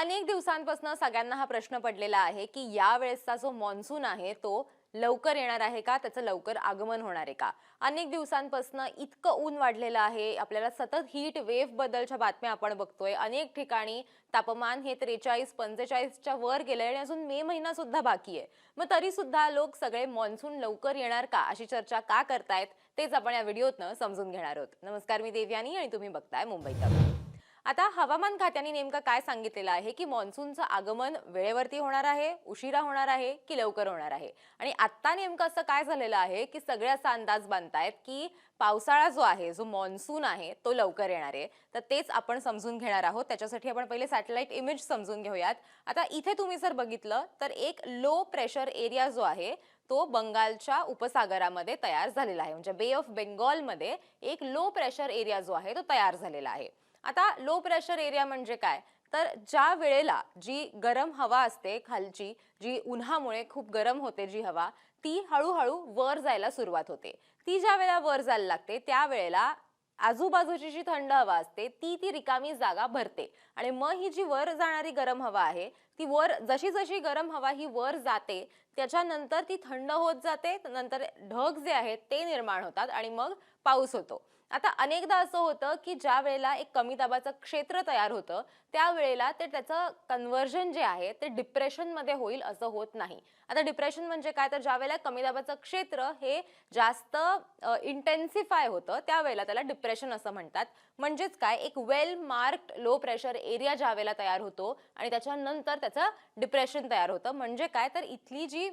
अनेक दिवसांपासून सगळ्यांना हा प्रश्न पडलेला आहे की या वेळेसचा जो मॉन्सून आहे तो लवकर येणार आहे का, त्याचं लवकर आगमन होणार आहे का. अनेक दिवसांपासून इतकं ऊन वाढलेलं आहे, आपल्याला सतत हीट वेव्ह बद्दलच्या बातम्या आपण बघतोय. अनेक ठिकाणी तापमान हे 43-45च्या वर गेलंय आणि अजून मे महिना सुद्धा बाकी आहे. मग तरी सुद्धा लोक सगळे मॉन्सून लवकर येणार का अशी चर्चा का करतायत तेच आपण या व्हिडिओतनं समजून घेणार आहोत. नमस्कार, मी देवयानी आणि तुम्ही बघताय मुंबई तक. आता हवामान खात्याने नेमकं काय सांगितलेलं आहे की मॉन्सूनचं आगमन वेळेवरती होणार आहे, उशिरा होणार आहे की लवकर होणार आहे. आणि आता नेमकं असं काय झालेलं आहे की सगळे असा अंदाज बांधतायत की पावसाळा जो आहे, जो मॉन्सून आहे तो लवकर येणार आहे. तर तेच आपण समजून घेणार आहोत. त्याच्यासाठी आपण पहिले सॅटेलाइट इमेज समजून घेऊयात. आता इथे तुम्ही जर बघितलं तर एक लो प्रेशर एरिया जो आहे तो बंगालच्या उपसागरामध्ये तयार झालेला आहे. म्हणजे बे ऑफ बेंगॉलमध्ये एक लो प्रेशर एरिया जो आहे तो तयार झालेला आहे. आता लो प्रेशर एरिया म्हणजे काय, तर ज्या वेळेला जी गरम हवा असते खालची, जी उन्हामुळे खूप गरम होते जी हवा, ती हळूहळू वर जायला सुरुवात होते. ती ज्या वेळेला वर जायला लागते त्यावेळेला आजूबाजूची जी थंड हवा असते ती रिकामी जागा भरते आणि मग ही जी वर जाणारी गरम हवा आहे ती वर जशी जशी गरम हवा ही वर जाते त्याच्यानंतर ती थंड होत जाते. नंतर ढग जे आहेत ते निर्माण होतात आणि मग पाऊस होतो. आता अनेकदा असं होतं की ज्या वेळेला एक कमी दाबाचं क्षेत्र तयार होतं त्यावेळेला ते त्याचं कन्व्हर्जन जे आहे ते डिप्रेशन मध्ये होईल असं होत नाही. आता डिप्रेशन म्हणजे काय, तर ज्या वेळेला कमी दाबाचं क्षेत्र हे जास्त इंटेन्सिफाय होतं त्यावेळेला त्याला डिप्रेशन असं म्हणतात. म्हणजेच काय, एक वेल मार्क्ड लो प्रेशर एरिया ज्या वेळेला तयार होतो आणि त्याच्यानंतर त्याचं डिप्रेशन तयार होतं. म्हणजे काय, तर इथली जी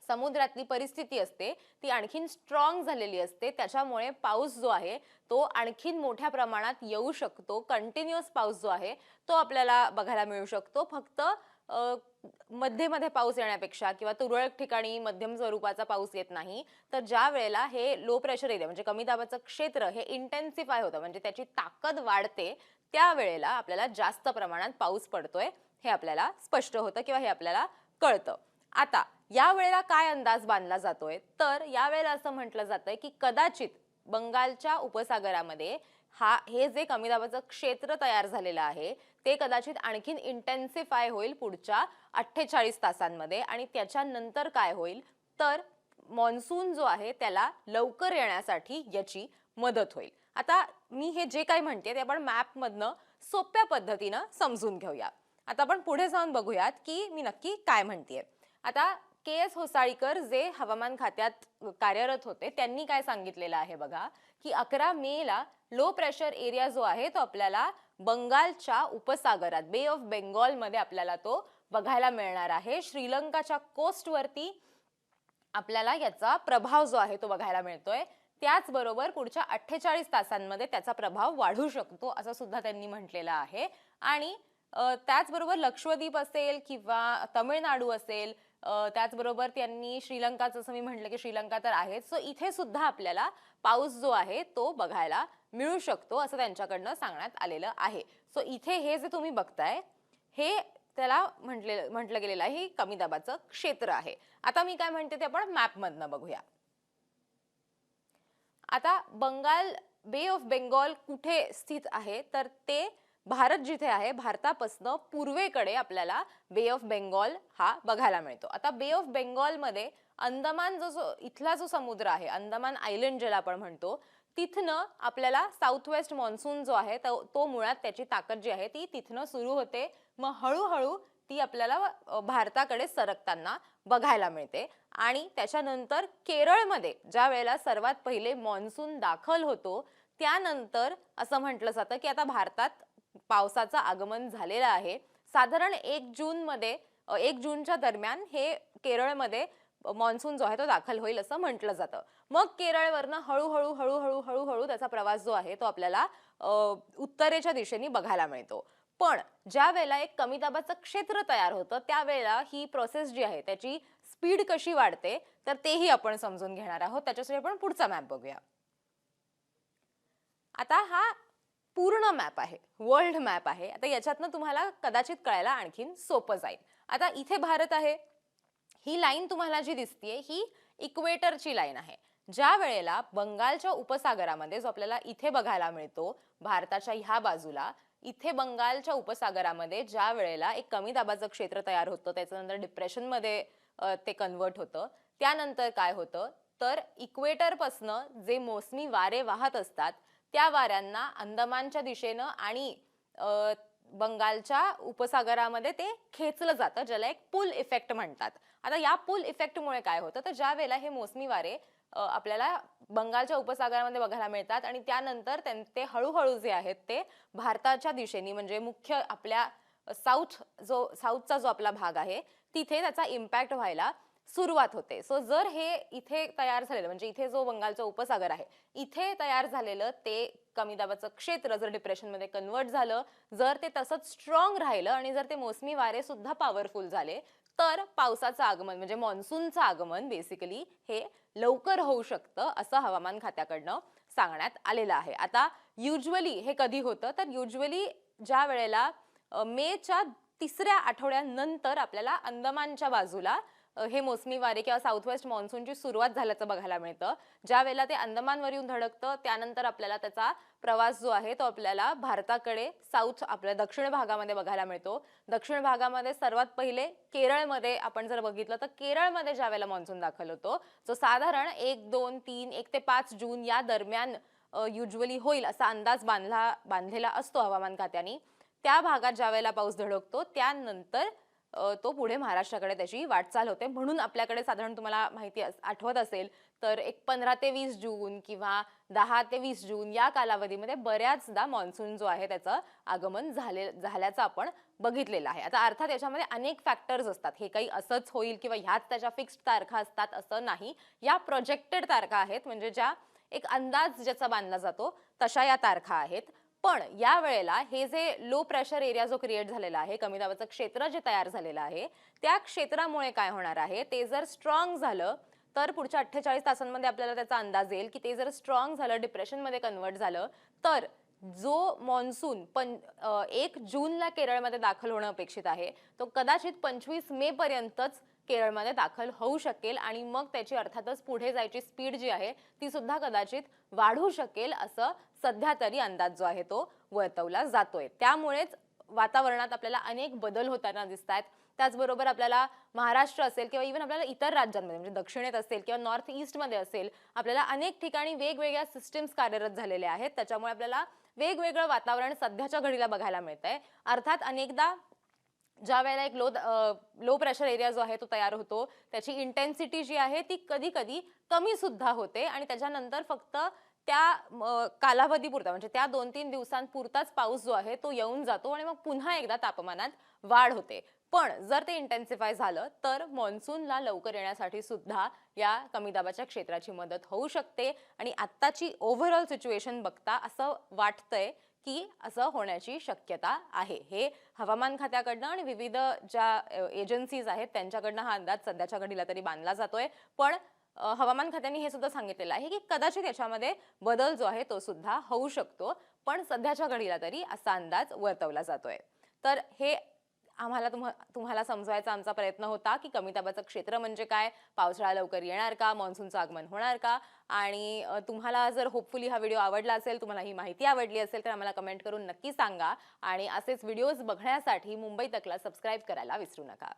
समुद्रातली परिस्थिती असते ती आणखीन स्ट्रॉंग झालेली असते. त्याच्यामुळे पाऊस जो आहे तो आणखीन मोठ्या प्रमाणात येऊ शकतो. कंटिन्युअस पाऊस जो आहे तो आपल्याला बघायला मिळू शकतो. फक्त मध्ये मध्ये पाऊस येण्यापेक्षा किंवा तुरळक ठिकाणी मध्यम स्वरूपाचा पाऊस येत नाही. तर ज्या वेळेला हे लो प्रेशर एरिया म्हणजे कमी दाबाचं क्षेत्र हे इंटेन्सिफाय होतं म्हणजे त्याची ताकद वाढते त्यावेळेला आपल्याला जास्त प्रमाणात पाऊस पडतोय हे आपल्याला स्पष्ट होतं किंवा हे आपल्याला कळतं. आता या वेळेला काय अंदाज बांधला जातोय, तर या वेळेला असं म्हटलं जातंय की कदाचित बंगालच्या उपसागरामध्ये हे जे कमी दाबाचं क्षेत्र तयार झालेलं आहे ते कदाचित आणखीन इंटेन्सिफाय होईल पुढच्या 48 तासांमध्ये आणि त्याच्यानंतर काय होईल, तर मॉन्सून जो आहे त्याला लवकर येण्यासाठी याची मदत होईल. आता मी हे जे काही म्हणते ते आपण मॅप मधनं सोप्या पद्धतीनं समजून घेऊया. आता आपण पुढे जाऊन बघूयात की मी नक्की काय म्हणतेय. आता के.एस. होसाळीकर जे हवामान खात्यात कार्यरत होते त्यांनी काय सांगितलेलं आहे बघा, की 11 मेला लो प्रेशर एरिया जो आहे तो आपल्याला बंगालच्या उपसागरात बे ऑफ बेंगॉल मध्ये आपल्याला तो बघायला मिळणार आहे. श्रीलंकाच्या कोस्ट वरती आपल्याला याचा प्रभाव जो आहे तो बघायला मिळतोय. त्याचबरोबर पुढच्या 48 तासांमध्ये त्याचा प्रभाव वाढू शकतो असं सुद्धा त्यांनी म्हटलेलं आहे. आणि त्याचबरोबर लक्षद्वीप असेल किंवा तमिळनाडू असेल, त्याचबरोबर त्यांनी श्रीलंका, जसं मी म्हटलं की श्रीलंका तर आहेच, सो इथे सुद्धा आपल्याला पाऊस जो आहे तो बघायला मिळू शकतो असं त्यांच्याकडनं सांगण्यात आलेलं आहे. सो इथे हे जे तुम्ही बघताय हे त्याला म्हटलं गेलेलं आहे हे कमी दाबाचं क्षेत्र आहे. आता मी काय म्हणते ते आपण मॅप मधनं बघूया. आता बंगाल बे ऑफ बेंगॉल कुठे स्थित आहे, तर ते भारत जिथे आहे भारतापासून पूर्वेकडे आपल्याला बे ऑफ बेंगॉल हा बघायला मिळतो. आता बे ऑफ बेंगॉल मध्ये अंदमान जो इथला जो समुद्र आहे, अंदमान आयलंड ज्याला आपण म्हणतो, तिथनं आपल्याला साऊथ वेस्ट मॉन्सून जो आहे तो मुळात त्याची ताकद जी आहे ती तिथनं सुरू होते. मग हळूहळू ती आपल्याला भारताकडे सरकताना बघायला मिळते आणि त्याच्यानंतर केरळमध्ये ज्या वेळेला सर्वात पहिले मॉन्सून दाखल होतो त्यानंतर असं म्हटलं जातं की आता भारतात पावसाचं आगमन झालेलं आहे. साधारण 1 जूनच्या दरम्यान हे केरळमध्ये मॉन्सून जो आहे तो दाखल होईल असं म्हटलं जातं. मग केरळवरनं हळूहळू हळूहळू हळूहळू त्याचा प्रवास जो आहे तो आपल्याला उत्तरेच्या दिशेने बघायला मिळतो. पण ज्या वेळेला एक कमी दाबाचं क्षेत्र तयार होतं त्यावेळेला ही प्रोसेस जी आहे त्याची स्पीड कशी वाढते तर तेही आपण समजून घेणार आहोत. त्याच्यासाठी आपण पुढचा मॅप बघूया. आता हा पूर्ण मॅप आहे, वर्ल्ड मॅप आहे. आता याच्यातनं तुम्हाला कदाचित कळायला आणखीन सोपं जाईल. आता इथे भारत आहे, ही लाईन तुम्हाला जी दिसतेय ही इक्वेटरची लाईन आहे. ज्या वेळेला बंगालच्या उपसागरामध्ये जो आपल्याला इथे बघायला मिळतो भारताच्या ह्या बाजूला, इथे बंगालच्या उपसागरामध्ये ज्या वेळेला एक कमी दाबाचं क्षेत्र तयार होतं, त्याच्यानंतर डिप्रेशनमध्ये ते कन्वर्ट होतं. त्यानंतर काय होतं, तर इक्वेटरपासनं जे मोसमी वारे वाहत असतात, त्या वाऱ्यांना अंदमानच्या दिशेनं आणि बंगालच्या उपसागरामध्ये ते खेचलं जातं, ज्याला एक पुल इफेक्ट म्हणतात. आता या पुल इफेक्टमुळे काय होतं, तर ज्या वेळेला हे मोसमी वारे आपल्याला बंगालच्या उपसागरामध्ये बघायला मिळतात आणि त्यानंतर ते हळूहळू जे आहेत ते भारताच्या दिशेने, म्हणजे मुख्य आपल्या साऊथचा जो आपला भाग आहे तिथे त्याचा इम्पॅक्ट व्हायला सुरुवात होते. सो जर हे इथे तयार झालेलं, म्हणजे इथे जो बंगालचा उपसागर आहे इथे तयार झालेलं ते कमी दाबाचं क्षेत्र जर डिप्रेशनमध्ये कन्वर्ट झालं, जर ते तसंच स्ट्रॉंग राहिलं आणि जर ते मोसमी वारे सुद्धा पॉवरफुल झाले, तर पावसाचं आगमन म्हणजे मान्सूनचं आगमन बेसिकली हे लवकर होऊ शकतं, असं हवामान खात्याकडनं सांगण्यात आलेलं आहे. आता युजुअली हे कधी होतं, तर युजुअली ज्या वेळेला मेच्या 3ऱ्या आठवड्यानंतर आपल्याला अंदमानच्या बाजूला हे मोसमी वारे किंवा साऊथ वेस्ट मान्सूनची सुरुवात झाल्याचं बघायला मिळतं. ज्या वेळेला ते अंदमानवर येऊन धडकतं, त्यानंतर आपल्याला त्याचा प्रवास जो आहे तो आपल्याला भारताकडे आपल्या दक्षिण भागामध्ये बघायला मिळतो. दक्षिण भागामध्ये सर्वात पहिले केरळमध्ये आपण जर बघितलं, तर केरळमध्ये ज्या वेळेला मान्सून दाखल होतो, जो साधारण 1, 2, 3, 1 ते 5 जून या दरम्यान युजुअली होईल असा अंदाज बांधलेला असतो हवामान खात्याने. त्या भागात ज्या वेळेला पाऊस धडकतो, त्यानंतर तो पुढे महाराष्ट्राकडे त्याची वाटचाल होते. म्हणून आपल्याकडे साधारण तुम्हाला माहिती आठवत असेल तर एक 15 ते 20 जून किंवा 10 ते 20 जून या कालावधीमध्ये बऱ्याचदा मान्सून जो आहे त्याचं आगमन झाल्याचं आपण बघितलेलं आहे. आता अर्थात याच्यामध्ये अनेक फॅक्टर्स असतात. हे काही असंच होईल किंवा ह्याच त्याच्या फिक्स्ड तारखा असतात असं नाही. या प्रोजेक्टेड तारखा आहेत, म्हणजे ज्या एक अंदाज ज्याचा बांधला जातो तशा या तारखा आहेत. पण या वेळेला हे जे लो प्रेशर एरिया जो क्रिएट झालेला आहे, कमी दाबाचं क्षेत्र जे तयार झालेलं आहे, त्या क्षेत्रामुळे काय होणार आहे, ते जर स्ट्रॉंग झालं तर पुढच्या 48 तासांमध्ये आपल्याला त्याचा अंदाज येईल की ते जर स्ट्रॉंग झालं, डिप्रेशनमध्ये कन्वर्ट झालं, तर जो मॉन्सून 1 जूनला केरळमध्ये दाखल होणं अपेक्षित आहे, तो कदाचित 25 मे पर्यंतच केरळमध्ये दाखल होऊ शकेल आणि मग त्याची अर्थातच पुढे जायची स्पीड जी आहे ती सुद्धा कदाचित वाढू शकेल, असं सध्या तरी अंदाज जो आहे तो वर्तवला जातोय. त्यामुळेच वातावरणात आपल्याला अनेक बदल होताना दिसतात. त्याचबरोबर आपल्याला महाराष्ट्र असेल किंवा इव्हन आपल्याला इतर राज्यांमध्ये म्हणजे दक्षिणेत असेल किंवा नॉर्थ ईस्टमध्ये असेल, आपल्याला अनेक ठिकाणी वेगवेगळ्या सिस्टीम्स कार्यरत झालेल्या आहेत. त्याच्यामुळे आपल्याला वेगवेगळं वातावरण सध्याच्या घडीला बघायला मिळतंय. अर्थात अनेकदा ज्या वेळेला एक लो प्रेशर एरिया जो आहे तो तयार होतो, त्याची इंटेन्सिटी जी आहे ती कधी कधी कमी सुद्धा होते आणि त्याच्यानंतर फक्त त्या कालावधीपुरता म्हणजे त्या 2-3 दिवसांपुरताच पाऊस जो आहे तो येऊन जातो आणि मग पुन्हा एकदा तापमानात वाढ होते. पण जर ते इंटेन्सिफाय झालं तर मान्सूनला लवकर येण्यासाठी सुद्धा या कमी दाबाच्या क्षेत्राची मदत होऊ शकते आणि आत्ताची ओव्हरऑल सिच्युएशन बघता असं वाटतंय की असं होण्याची शक्यता आहे. हे हवामान खात्याकडनं आणि विविध ज्या एजन्सीज आहेत त्यांच्याकडनं हा अंदाज सध्याच्या घडीला तरी बांधला जातोय. पण हवामान खात्याने हे सुद्धा सांगितलेलं आहे की कदाचित याच्यामध्ये बदल जो आहे तो सुद्धा होऊ शकतो, पण सध्याच्या घडीला तरी असा अंदाज वर्तवला जातोय. तर हे आम्हाला तुम्हाला समजवायचा आमचा प्रयत्न होता की कमी दाबाचं क्षेत्र म्हणजे काय, पावसाळा लवकर येणार का, मान्सूनचं आगमन होणार का, आणि तुम्हाला जर होपफुली हा व्हिडिओ आवडला असेल, तुम्हाला ही माहिती आवडली असेल तर आम्हाला कमेंट करून नक्की सांगा आणि असेच व्हिडिओज बघण्यासाठी मुंबई तकला सबस्क्राईब करायला विसरू नका.